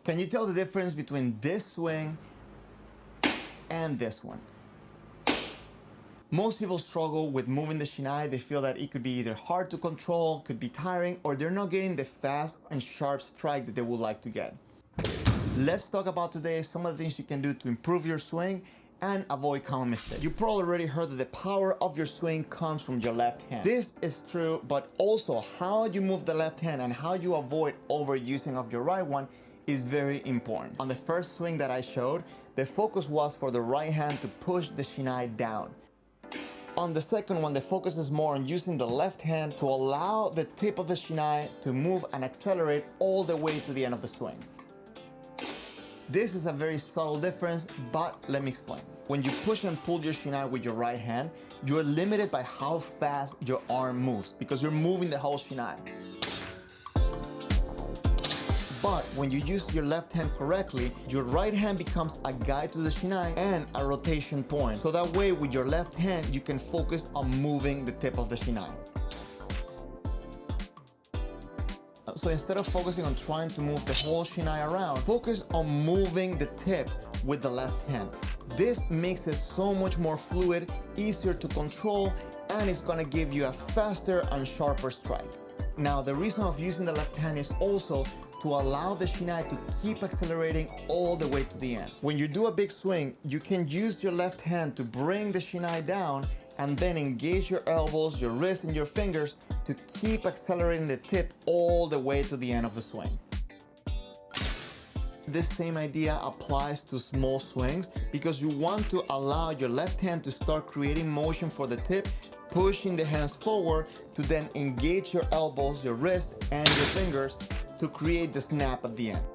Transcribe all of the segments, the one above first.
Can you tell the difference between this swing and this one? Most people struggle with moving the Shinai. They feel that it could be either hard to control, could be tiring, or they're not getting the fast and sharp strike that they would like to get. Let's talk about today some of the things you can do to improve your swing and avoid common mistakes. You probably already heard that the power of your swing comes from your left hand. This is true, but also how you move the left hand and how you avoid overusing of your right one is very important. On the first swing that I showed, the focus was for the right hand to push the Shinai down. On the second one, the focus is more on using the left hand to allow the tip of the Shinai to move and accelerate all the way to the end of the swing. This is a very subtle difference, but let me explain. When you push and pull your Shinai with your right hand, you're limited by how fast your arm moves because you're moving the whole Shinai. But when you use your left hand correctly, your right hand becomes a guide to the Shinai and a rotation point. So that way, with your left hand, you can focus on moving the tip of the Shinai. So instead of focusing on trying to move the whole Shinai around, focus on moving the tip with the left hand. This makes it so much more fluid, easier to control, and it's gonna give you a faster and sharper strike. Now, the reason of using the left hand is also to allow the Shinai to keep accelerating all the way to the end. When you do a big swing, you can use your left hand to bring the Shinai down and then engage your elbows, your wrists, and your fingers to keep accelerating the tip all the way to the end of the swing. This same idea applies to small swings because you want to allow your left hand to start creating motion for the tip, pushing the hands forward to then engage your elbows, your wrist, and your fingers to create the snap at the end.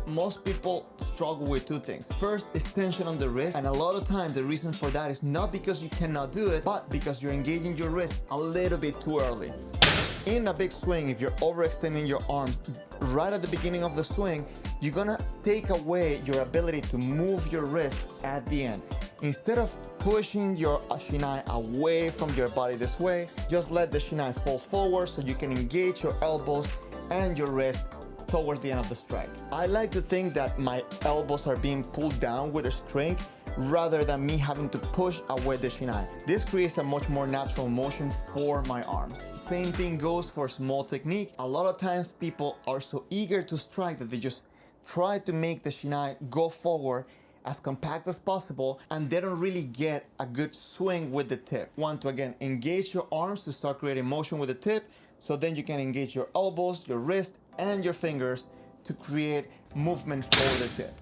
Most people struggle with two things. First is tension on the wrist, and a lot of times the reason for that is not because you cannot do it, but because you're engaging your wrist a little bit too early. In a big swing, if you're overextending your arms right at the beginning of the swing, you're gonna take away your ability to move your wrist at the end. Instead of pushing your Shinai away from your body this way, just let the Shinai fall forward so you can engage your elbows and your wrist towards the end of the strike. I like to think that my elbows are being pulled down with a strength rather than me having to push away the Shinai. This creates a much more natural motion for my arms. Same thing goes for small technique. A lot of times people are so eager to strike that they just try to make the Shinai go forward as compact as possible, and they don't really get a good swing with the tip. Want to again engage your arms to start creating motion with the tip, so then you can engage your elbows, your wrist, and your fingers to create movement for the tip.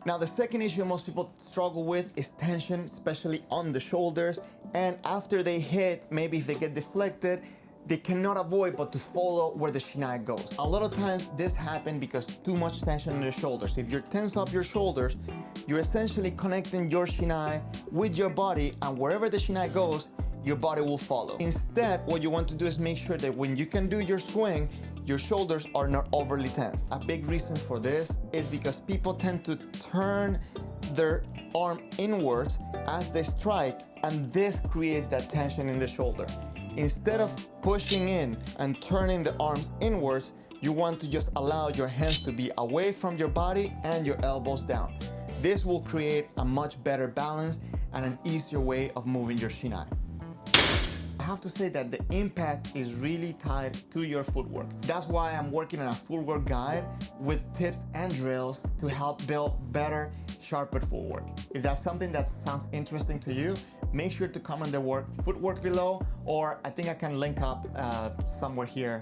Now, the second issue most people struggle with is tension, especially on the shoulders, and after they hit, maybe if they get deflected, they cannot avoid but to follow where the Shinai goes. A lot of times this happens because too much tension in the shoulders. If you tense up your shoulders, you're essentially connecting your Shinai with your body, and wherever the Shinai goes, your body will follow. Instead, what you want to do is make sure that when you can do your swing, your shoulders are not overly tense. A big reason for this is because people tend to turn their arm inwards as they strike, and this creates that tension in the shoulder. Instead of pushing in and turning the arms inwards, you want to just allow your hands to be away from your body and your elbows down. This will create a much better balance and an easier way of moving your Shinai. I have to say that the impact is really tied to your footwork. That's why I'm working on a footwork guide with tips and drills to help build better, sharper footwork. If that's something that sounds interesting to you, make sure to comment the word footwork below, or I think I can link up somewhere here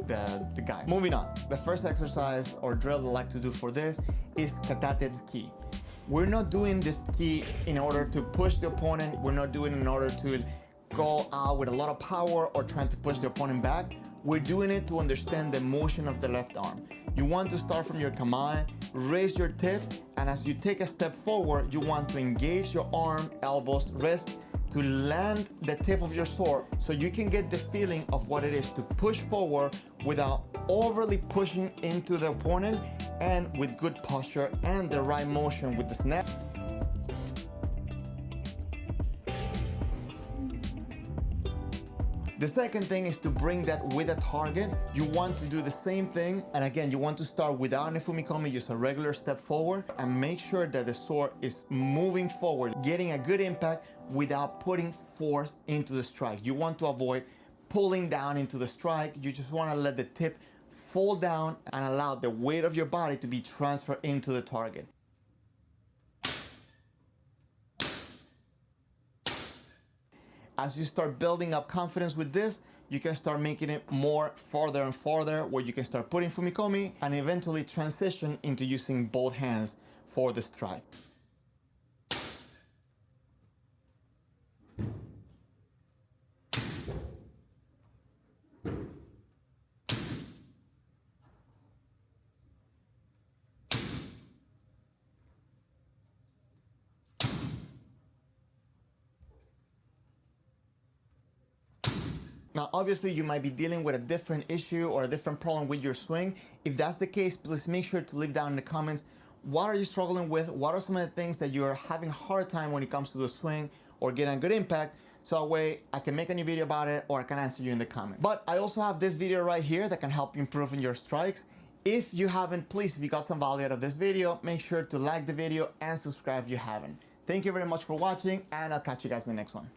the guide. Moving on, the first exercise or drill I like to do for this is katate-tsuki. We're not doing this ki in order to push the opponent. We're not doing it in order to go out with a lot of power or trying to push the opponent back. We're doing it to understand the motion of the left arm. You want to start from your kamae, raise your tip, and as you take a step forward, you want to engage your arm, elbows, wrist to land the tip of your sword so you can get the feeling of what it is to push forward without overly pushing into the opponent, and with good posture and the right motion with the snap. The second thing is to bring that with a target. You want to do the same thing, and again, you want to start without a fumikomi, just a regular step forward, and make sure that the sword is moving forward, getting a good impact without putting force into the strike. You want to avoid pulling down into the strike. You just want to let the tip fall down and allow the weight of your body to be transferred into the target. As you start building up confidence with this, you can start making it more farther and farther, where you can start putting fumikomi and eventually transition into using both hands for the strike. Now, obviously, you might be dealing with a different issue or a different problem with your swing. If that's the case, please make sure to leave down in the comments, what are you struggling with? What are some of the things that you're having a hard time when it comes to the swing or getting a good impact? So that way I can make a new video about it, or I can answer you in the comments. But I also have this video right here that can help you improve in your strikes. If you haven't, please, if you got some value out of this video, make sure to like the video and subscribe if you haven't. Thank you very much for watching, and I'll catch you guys in the next one.